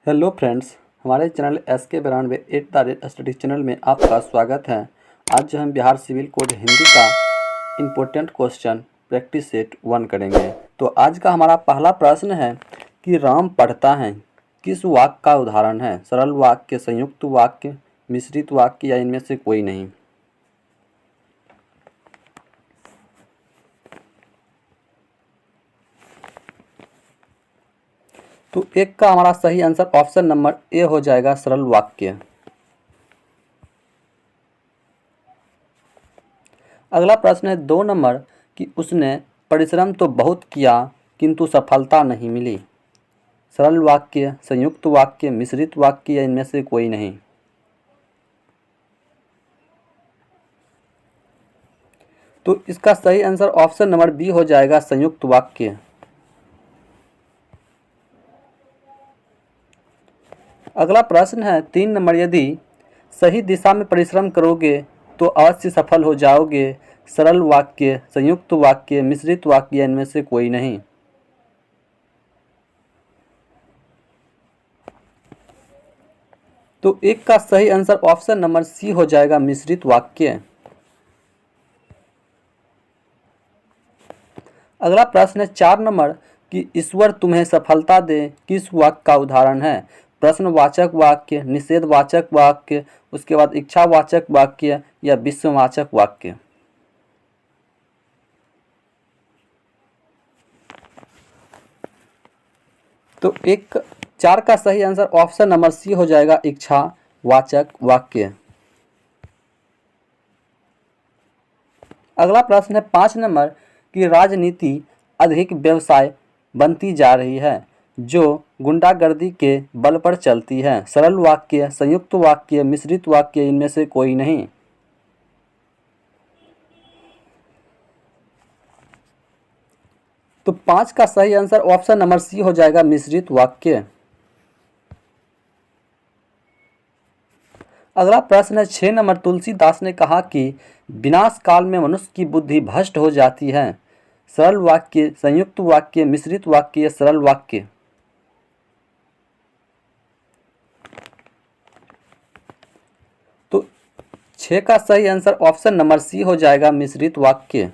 Hello friends, हमारे channel SK 92 at the rate study channel में आपका स्वागत है। आज जो हम बिहार सिविल कोड हिंदी का इम्पोर्टेंट क्वेश्चन प्रैक्टिस सेट 1 करेंगे। तो आज का हमारा पहला प्रश्न है कि राम पढ़ता है किस वाक्य का उदाहरण है? सरल वाक्य, संयुक्त वाक्य, मिश्रित वाक्य या इनमें से कोई नहीं। तो एक का हमारा सही आंसर ऑप्शन नंबर ए हो जाएगा, सरल वाक्य। अगला प्रश्न है 2 नंबर कि उसने परिश्रम तो बहुत किया किंतु सफलता नहीं मिली। सरल वाक्य, संयुक्त वाक्य, मिश्रित वाक्य या इनमें से कोई नहीं। तो इसका सही आंसर ऑप्शन नंबर बी हो जाएगा, संयुक्त वाक्य। अगला प्रश्न है 3 नंबर, यदि सही दिशा में परिश्रम करोगे तो अवश्य सफल हो जाओगे। सरल वाक्य, संयुक्त वाक्य, मिश्रित वाक्य या इनमें से कोई नहीं। तो एक का सही आंसर ऑप्शन नंबर सी हो जाएगा, मिश्रित वाक्य। अगला प्रश्न है 4 नंबर कि ईश्वर तुम्हें सफलता दे किस वाक्य का उदाहरण है? प्रश्नवाचक वाक्य, निषेधवाचक वाक्य, उसके बाद इच्छावाचक वाक्य या विश्ववाचक वाक्य। तो 4 का सही आंसर ऑप्शन नंबर सी हो जाएगा, इच्छावाचक वाक्य। अगला प्रश्न है 5 नंबर कि राजनीति अधिक व्यवसाय बनती जा रही है जो गुंडागर्दी के बल पर चलती है। सरल वाक्य, संयुक्त वाक्य, मिश्रित वाक्य, इनमें से कोई नहीं। तो 5 का सही आंसर ऑप्शन नंबर सी हो जाएगा, मिश्रित वाक्य। अगला प्रश्न है 6 नंबर, तुलसीदास ने कहा कि विनाश काल में मनुष्य की बुद्धि भ्रष्ट हो जाती है। सरल वाक्य, संयुक्त वाक्य, मिश्रित वाक्य या सरल वाक्य। तो 6 का सही आंसर ऑप्शन नंबर सी हो जाएगा, मिश्रित वाक्य।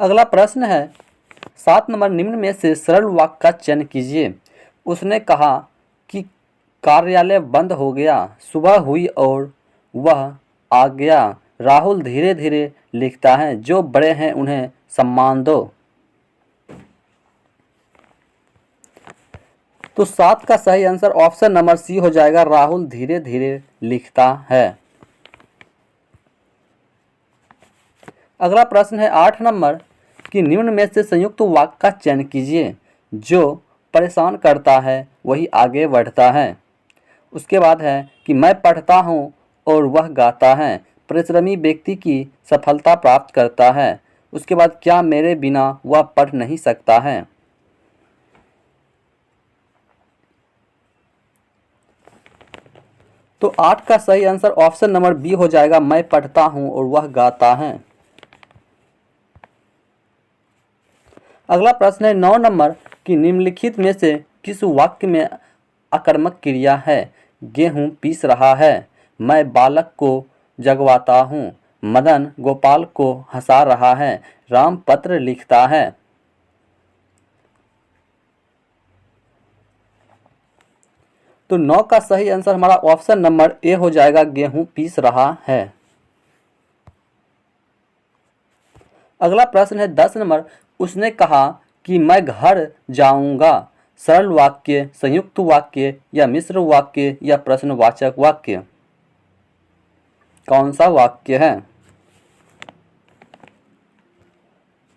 अगला प्रश्न है 7 नंबर, निम्न में से सरल वाक्य का चयन कीजिए। उसने कहा कि कार्यालय बंद हो गया, सुबह हुई और वह आ गया। राहुल धीरे धीरे लिखता है, जो बड़े हैं उन्हें सम्मान दो। तो 7 का सही आंसर ऑप्शन नंबर सी हो जाएगा, राहुल धीरे धीरे लिखता है। अगला प्रश्न है 8 नंबर कि निम्न में से संयुक्त वाक्य का चयन कीजिए। जो परेशान करता है वही आगे बढ़ता है। उसके बाद है कि मैं पढ़ता हूँ और वह गाता है, परिश्रमी व्यक्ति की सफलता प्राप्त करता है। उसके बाद क्या मेरे बिना वह पढ़ नहीं सकता है? तो 8 का सही आंसर ऑप्शन नंबर बी हो जाएगा, मैं पढ़ता हूँ और वह गाता है। अगला प्रश्न है 9 नंबर कि निम्नलिखित में से किस वाक्य में आकर्मक क्रिया है? गेहूं पीस रहा है, मैं बालक को जगवाता हूँ, मदन गोपाल को हंसा रहा है, राम पत्र लिखता है। तो 9 का सही आंसर हमारा ऑप्शन नंबर ए हो जाएगा, गेहूं पीस रहा है। अगला प्रश्न है 10 नंबर, उसने कहा कि मैं घर जाऊंगा। सरल वाक्य, संयुक्त वाक्य या मिश्र वाक्य या प्रश्नवाचक वाक्य। कौन सा वाक्य है?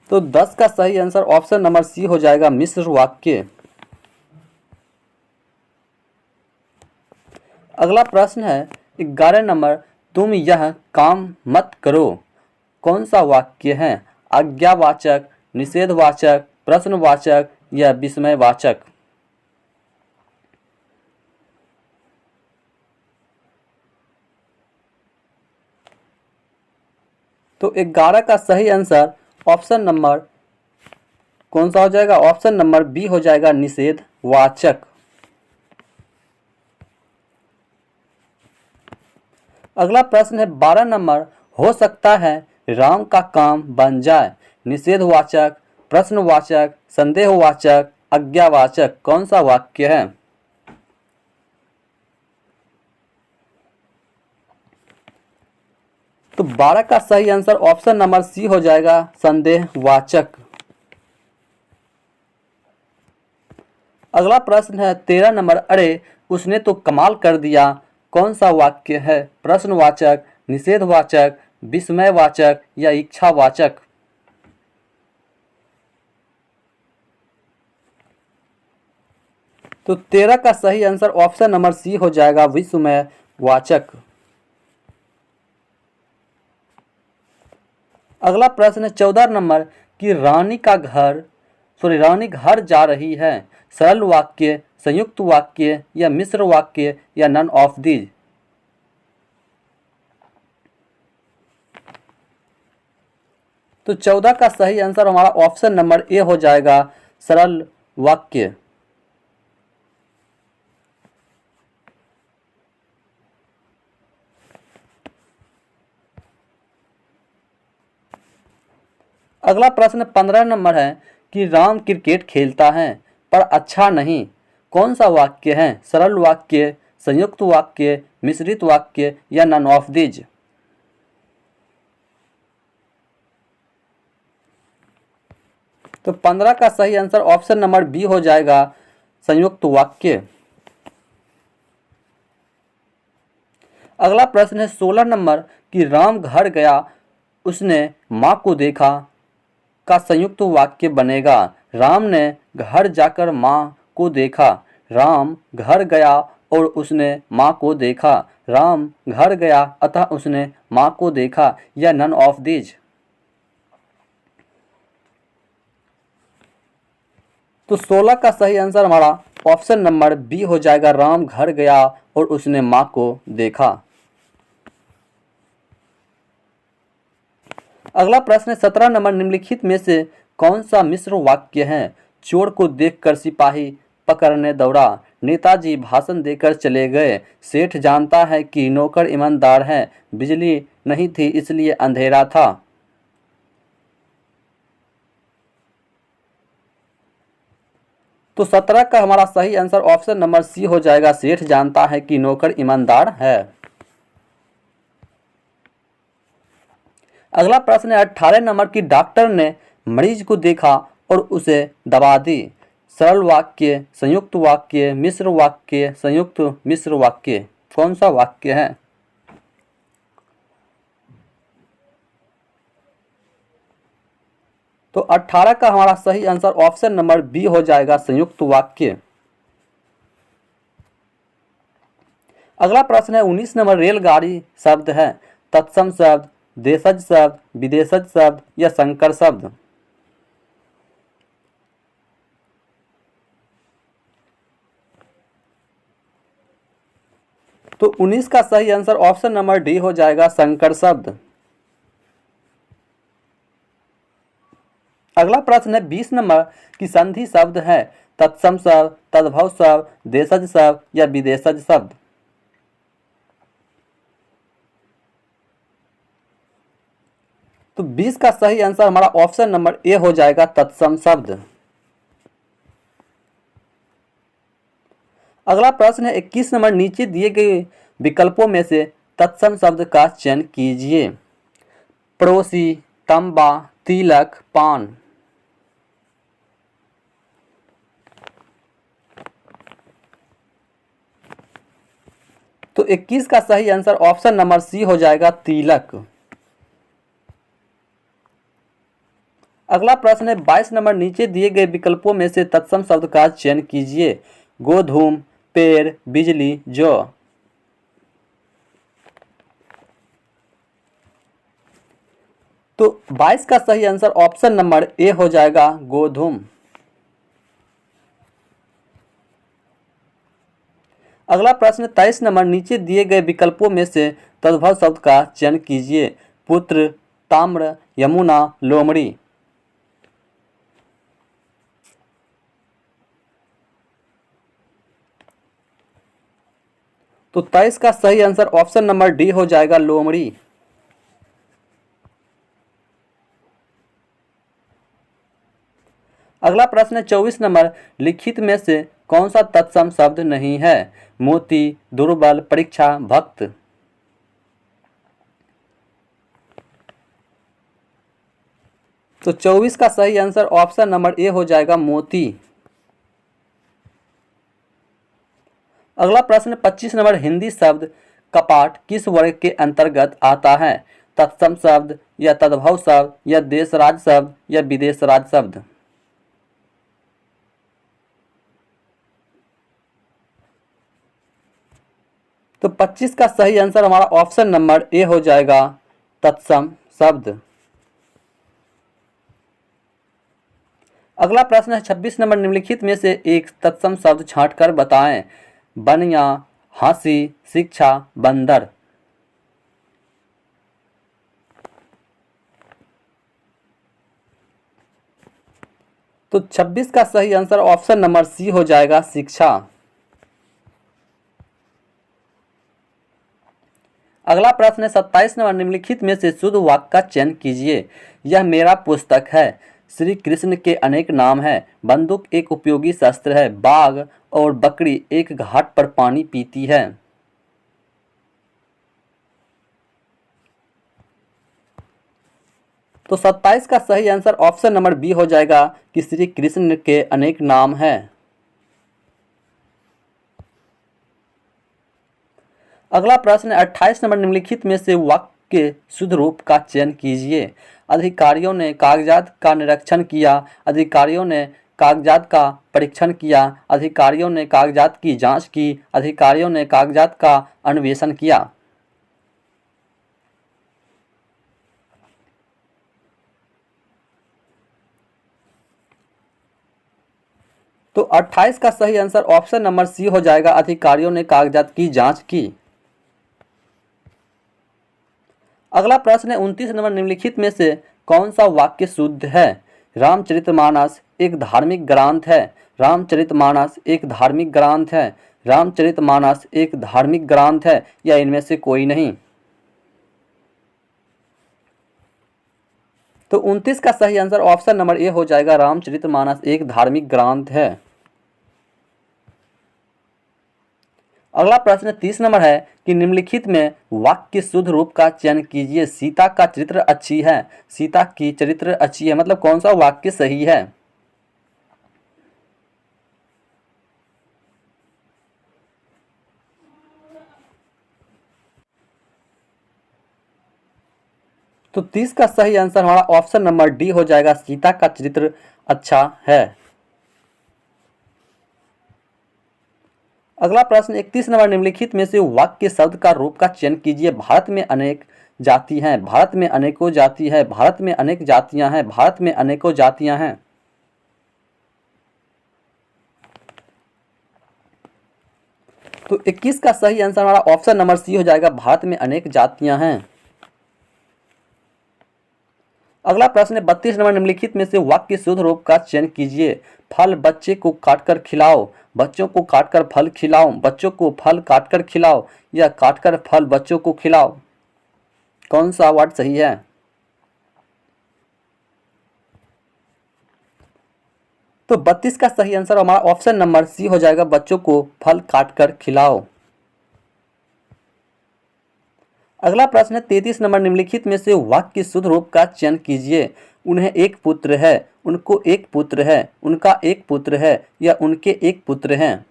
तो 10 का सही आंसर ऑप्शन नंबर सी हो जाएगा, मिश्र वाक्य। अगला प्रश्न है 11 नंबर, तुम यह काम मत करो। कौन सा वाक्य है? आज्ञावाचक, निषेधवाचक, प्रश्नवाचक या विस्मयवाचक। तो 11 का सही आंसर ऑप्शन नंबर कौन सा हो जाएगा? ऑप्शन नंबर बी हो जाएगा निषेधवाचक। अगला प्रश्न है 12 नंबर, हो सकता है राम का काम बन जाए। निषेधवाचक, प्रश्नवाचक, संदेहवाचक, आज्ञावाचक, कौन सा वाक्य है? तो 12 का सही आंसर ऑप्शन नंबर सी हो जाएगा संदेहवाचक। अगला प्रश्न है 13 नंबर, अरे उसने तो कमाल कर दिया, कौन सा वाक्य है? प्रश्नवाचक, निषेधवाचक, विस्मयवाचक या इच्छावाचक? तो 13 का सही आंसर ऑप्शन नंबर सी हो जाएगा विस्मयवाचक। अगला प्रश्न है 14 नंबर कि रानी घर जा रही है। सरल वाक्य, संयुक्त वाक्य या मिश्र वाक्य या नन ऑफ दीज? तो 14 का सही आंसर हमारा ऑप्शन नंबर ए हो जाएगा सरल वाक्य। अगला प्रश्न 15 नंबर है कि राम क्रिकेट खेलता है पर अच्छा नहीं, कौन सा वाक्य है? सरल वाक्य, संयुक्त वाक्य, मिश्रित वाक्य या नन ऑफ दीज? तो 15 का सही आंसर ऑप्शन नंबर बी हो जाएगा संयुक्त वाक्य। अगला प्रश्न है 16 नंबर कि राम घर गया, उसने मां को देखा का संयुक्त वाक्य बनेगा। राम ने घर जाकर मां को देखा। राम घर गया और उसने मां को देखा। राम घर गया अतः उसने मां को देखा या नन ऑफ दीज? तो 16 का सही आंसर हमारा ऑप्शन नंबर बी हो जाएगा राम घर गया और उसने मां को देखा। अगला प्रश्न है 17 नंबर, निम्नलिखित में से कौन सा मिश्र वाक्य है? चोर को देखकर सिपाही पकड़ने दौड़ा। नेताजी भाषण देकर चले गए। सेठ जानता है कि नौकर ईमानदार है। बिजली नहीं थी इसलिए अंधेरा था। तो 17 का हमारा सही आंसर ऑप्शन नंबर सी हो जाएगा सेठ जानता है कि नौकर ईमानदार है। अगला प्रश्न है 18 नंबर की डॉक्टर ने मरीज को देखा और उसे दवा दी। सरल वाक्य, संयुक्त वाक्य, मिश्र वाक्य, संयुक्त मिश्र वाक्य, कौन सा वाक्य है? तो 18 का हमारा सही आंसर ऑप्शन नंबर बी हो जाएगा संयुक्त वाक्य। अगला प्रश्न है 19 नंबर, रेलगाड़ी शब्द है तत्सम शब्द, देशज शब्द, विदेशज शब्द या संकर शब्द? तो 19 का सही आंसर ऑप्शन नंबर डी हो जाएगा संकर शब्द। अगला प्रश्न है 20 नंबर की संधि शब्द है तत्सम शब्द, तद्भव शब्द, देशज शब्द या विदेशज शब्द? तो 20 का सही आंसर हमारा ऑप्शन नंबर ए हो जाएगा तत्सम शब्द। अगला प्रश्न है 21 नंबर, नीचे दिए गए विकल्पों में से तत्सम शब्द का चयन कीजिए। पड़ोसी, तंबा, तिलक, पान। तो 21 का सही आंसर ऑप्शन नंबर सी हो जाएगा तिलक। अगला प्रश्न है 22 नंबर, नीचे दिए गए विकल्पों में से तत्सम शब्द का चयन कीजिए। गोधूम, पेड़, बिजली, जौ। तो 22 का सही आंसर ऑप्शन नंबर ए हो जाएगा गोधूम। अगला प्रश्न 23 नंबर, नीचे दिए गए विकल्पों में से तद्भव शब्द का चयन कीजिए। पुत्र, ताम्र, यमुना, लोमड़ी। तो 23 का सही आंसर ऑप्शन नंबर डी हो जाएगा, लोमड़ी। अगला प्रश्न है 24 नंबर, लिखित में से कौन सा तत्सम शब्द नहीं है? मोती, दुर्बल, परीक्षा, भक्त। तो 24 का सही आंसर ऑप्शन नंबर ए हो जाएगा, मोती। अगला प्रश्न 25 नंबर, हिंदी शब्द कपाट किस वर्ग के अंतर्गत आता है? तत्सम शब्द, या तद्भव शब्द, या देशराज शब्द, या विदेशराज शब्द। तो 25 का सही आंसर हमारा ऑप्शन नंबर ए हो जाएगा, तत्सम शब्द। अगला प्रश्न है 26 नंबर, निम्नलिखित में से एक तत्सम शब्द छांटकर बताएं। बनिया, हंसी, शिक्षा, बंदर। तो 26 का सही आंसर ऑप्शन नंबर सी हो जाएगा, शिक्षा। अगला प्रश्न है 27 नंबर, निम्नलिखित में से शुद्ध वाक्य का चयन कीजिए। यह मेरा पुस्तक है। श्री कृष्ण के अनेक नाम हैं। बंदूक एक उपयोगी शस्त्र है। बाघ और बकरी एक घाट पर पानी पीती है। तो 27 का सही आंसर ऑप्शन नंबर बी हो जाएगा कि श्री कृष्ण के अनेक नाम हैं। अगला प्रश्न 28 नंबर, निम्नलिखित में से वाक्य के शुद्ध रूप का चयन कीजिए। अधिकारियों ने कागजात का निरीक्षण किया। अधिकारियों ने कागजात का परीक्षण किया। अधिकारियों ने कागजात की जांच की। अधिकारियों ने कागजात का अन्वेषण किया। तो 28 का सही आंसर ऑप्शन नंबर सी हो जाएगा, अधिकारियों ने कागजात की जांच की। अगला प्रश्न है 29 नंबर, निम्नलिखित में से कौन सा वाक्य शुद्ध है? रामचरितमानस एक धार्मिक ग्रंथ है। रामचरितमानस एक धार्मिक ग्रंथ है। रामचरितमानस एक धार्मिक ग्रंथ है, या इनमें से कोई नहीं। तो 29 का सही आंसर ऑप्शन नंबर ए हो जाएगा, रामचरितमानस एक धार्मिक ग्रंथ है। अगला प्रश्न 30 नंबर है कि निम्नलिखित में वाक्य के शुद्ध रूप का चयन कीजिए। सीता का चरित्र अच्छी है। सीता की चरित्र अच्छी है, मतलब कौन सा वाक्य सही है? तो 30 का सही आंसर हमारा ऑप्शन नंबर डी हो जाएगा, सीता का चरित्र अच्छा है। अगला प्रश्न 31 नंबर, निम्नलिखित में से वाक्य शब्द का रूप का चयन कीजिए। भारत में अनेक जाति हैं। भारत में अनेकों जाति है। भारत में अनेक जातियां हैं। भारत में अनेकों जातियां हैं। तो 21 का सही आंसर हमारा ऑप्शन नंबर सी हो जाएगा, भारत में अनेक जातियां हैं। अगला प्रश्न 32 नंबर, निम्नलिखित में से वाक्य शुद्ध रूप का चयन कीजिए। फल बच्चे को काटकर खिलाओ। बच्चों को काटकर फल खिलाओ। बच्चों को फल काटकर खिलाओ, या काटकर फल बच्चों को खिलाओ। कौन सा वर्ड सही है? तो 32 का सही आंसर हमारा ऑप्शन नंबर सी हो जाएगा, बच्चों को फल काटकर खिलाओ। अगला प्रश्न है 33 नंबर, निम्नलिखित में से वाक्य शुद्ध रूप का चयन कीजिए। उन्हें एक पुत्र है। उनको एक पुत्र है। उनका एक पुत्र है, या उनके एक पुत्र हैं।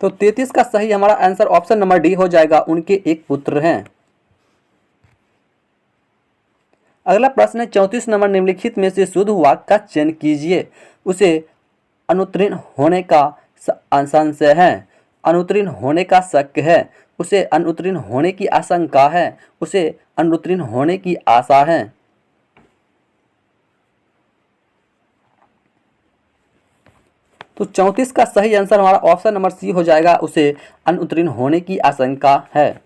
तो 33 का सही हमारा आंसर ऑप्शन नंबर डी हो जाएगा, उनके एक पुत्र हैं। अगला प्रश्न है 34 नंबर, निम्नलिखित में से शुद्ध वाक्य का चयन कीजिए। उसे अनुत्तीर्ण होने का संशय है। अनुत्तीर्ण होने का शक है। उसे अनुत्तीर्ण होने की आशंका है। उसे अनुत्तीर्ण होने की आशा है। तो 34 का सही आंसर हमारा ऑप्शन नंबर सी हो जाएगा, उसे अनुत्तीर्ण होने की आशंका है।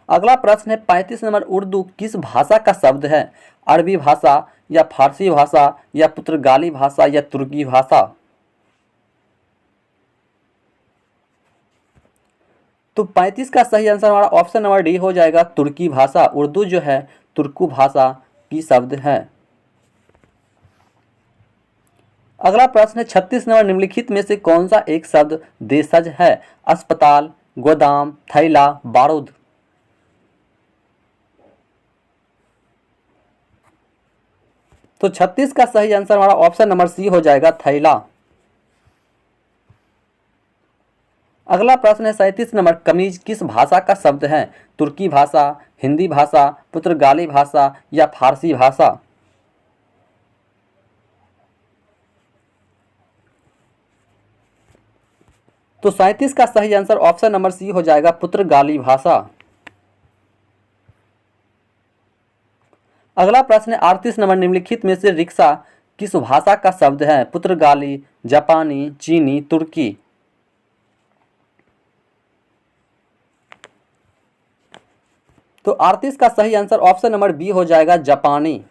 अगला प्रश्न है 35 नंबर, उर्दू किस भाषा का शब्द है? अरबी भाषा, या फारसी भाषा या पुर्तगाली भाषा या तुर्की भाषा। तो 35 का सही आंसर हमारा ऑप्शन नंबर डी हो जाएगा, तुर्की भाषा। उर्दू जो है तुर्कू भाषा की शब्द है। अगला प्रश्न है 36 नंबर, निम्नलिखित में से कौन सा एक शब्द देशज है? अस्पताल, गोदाम, थैला, बारूद। तो 36 का सही आंसर हमारा ऑप्शन नंबर सी हो जाएगा, थैला। अगला प्रश्न है 37 नंबर, कमीज किस भाषा का शब्द है? तुर्की भाषा, हिंदी भाषा, पुर्तगाली भाषा या फारसी भाषा। तो 37 का सही आंसर ऑप्शन नंबर सी हो जाएगा, पुर्तगाली भाषा। अगला प्रश्न है 38 नंबर, निम्नलिखित में से रिक्शा किस भाषा का शब्द है? पुर्तगाली, जापानी, चीनी, तुर्की। तो 38 का सही आंसर ऑप्शन नंबर बी हो जाएगा, जापानी।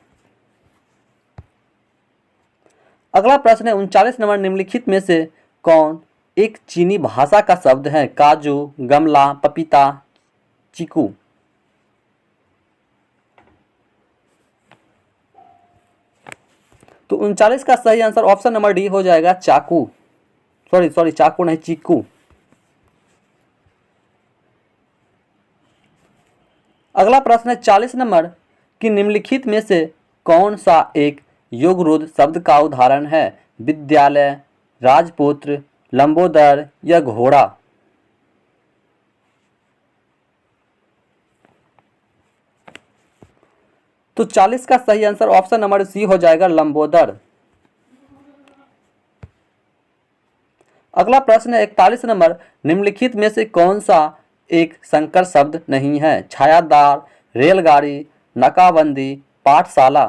अगला प्रश्न है 39 नंबर, निम्नलिखित में से कौन एक चीनी भाषा का शब्द है? काजू, गमला, पपीता, चीकू। तो 39 का सही आंसर ऑप्शन नंबर डी हो जाएगा, चाकू। सॉरी चाकू नहीं, चीकू। अगला प्रश्न है 40 नंबर, कि निम्नलिखित में से कौन सा एक योगरुद्ध शब्द का उदाहरण है? विद्यालय, राजपुत्र, लंबोदर या घोड़ा। तो 40 का सही आंसर ऑप्शन नंबर सी हो जाएगा, लंबोदर। अगला प्रश्न है 41 नंबर, निम्नलिखित में से कौन सा एक संकर शब्द नहीं है? छायादार, रेलगाड़ी, नाकाबंदी, पाठशाला।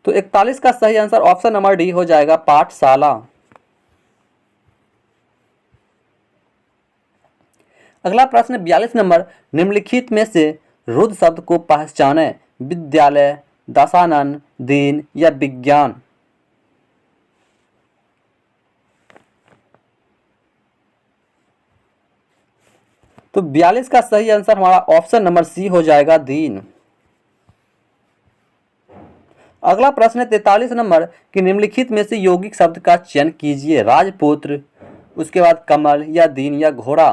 तो 41 का सही आंसर ऑप्शन नंबर डी हो जाएगा, पाठशाला। अगला प्रश्न 42 नंबर, निम्नलिखित में से रुद्ध शब्द को पहचाने? विद्यालय, दशानन, दीन या विज्ञान। तो 42 का सही आंसर हमारा ऑप्शन नंबर सी हो जाएगा, दीन। अगला प्रश्न है 43 नंबर, कि निम्नलिखित में से यौगिक शब्द का चयन कीजिए? राजपुत्र, उसके बाद कमल या दीन या घोड़ा।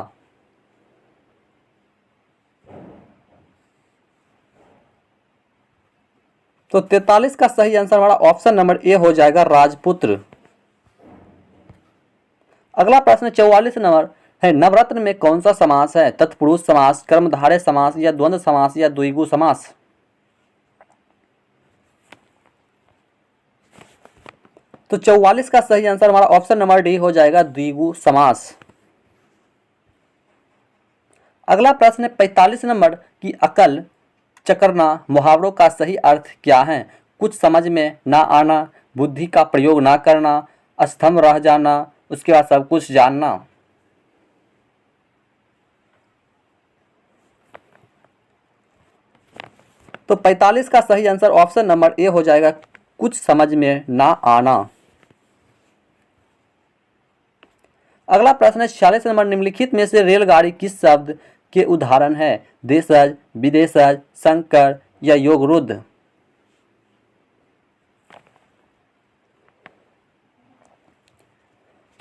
तो 43 का सही आंसर हमारा ऑप्शन नंबर ए हो जाएगा, राजपुत्र। अगला प्रश्न 44 नंबर है, नवरत्न में कौन सा समास है? तत्पुरुष समास, कर्मधारय समास या द्वंद्व समास या द्विगु समास। तो 44 का सही आंसर हमारा ऑप्शन नंबर डी हो जाएगा, द्विगु समास। अगला प्रश्न है 45 नंबर, की अकल चकरना मुहावरों का सही अर्थ क्या है? कुछ समझ में ना आना, बुद्धि का प्रयोग ना करना, अस्तंभ रह जाना, उसके बाद सब कुछ जानना। तो 45 का सही आंसर ऑप्शन नंबर ए हो जाएगा, कुछ समझ में ना आना। अगला प्रश्न है 46 नंबर, निम्नलिखित में से रेलगाड़ी किस शब्द के उदाहरण है? देशज, विदेशज, संकर या योगरुद्ध।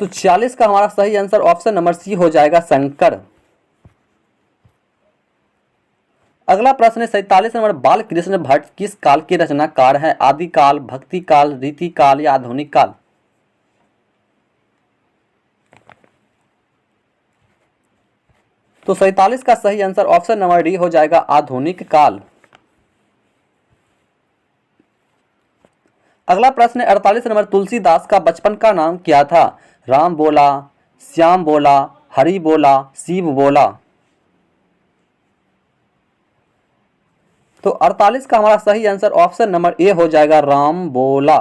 तो 46 का हमारा सही आंसर ऑप्शन नंबर सी हो जाएगा, संकर। अगला प्रश्न है 47 नंबर, बाल कृष्ण भट्ट किस काल के रचनाकार हैं? आदिकाल, भक्ति काल, रीति काल या आधुनिक काल। तो 47 का सही आंसर ऑप्शन नंबर डी हो जाएगा, आधुनिक काल। अगला प्रश्न है 48 नंबर, तुलसीदास का बचपन का नाम क्या था? राम बोला, श्याम बोला, हरि बोला, शिव बोला। तो 48 का हमारा सही आंसर ऑप्शन नंबर ए हो जाएगा, राम बोला।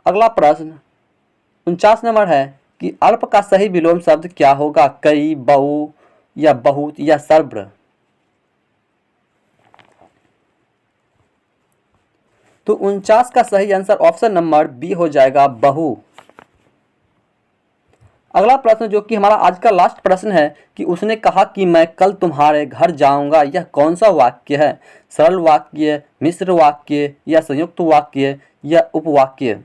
अगला प्रश्न 49 नंबर है, कि अल्प का सही विलोम शब्द क्या होगा? कई, बहु या बहुत या सर्व। तो 49 का सही आंसर ऑप्शन नंबर बी हो जाएगा, बहू। अगला प्रश्न जो कि हमारा आज का लास्ट प्रश्न है कि उसने कहा कि मैं कल तुम्हारे घर जाऊंगा, यह कौन सा वाक्य है? सरल वाक्य, मिश्र वाक्य या संयुक्त वाक्य या उपवाक्य?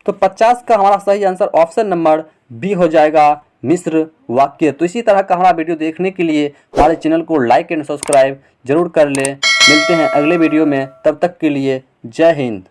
तो 50 का हमारा सही आंसर ऑप्शन नंबर बी हो जाएगा, मिश्र वाक्य। तो इसी तरह का हमारा वीडियो देखने के लिए हमारे चैनल को लाइक एंड सब्सक्राइब जरूर कर लें। मिलते हैं अगले वीडियो में, तब तक के लिए जय हिंद।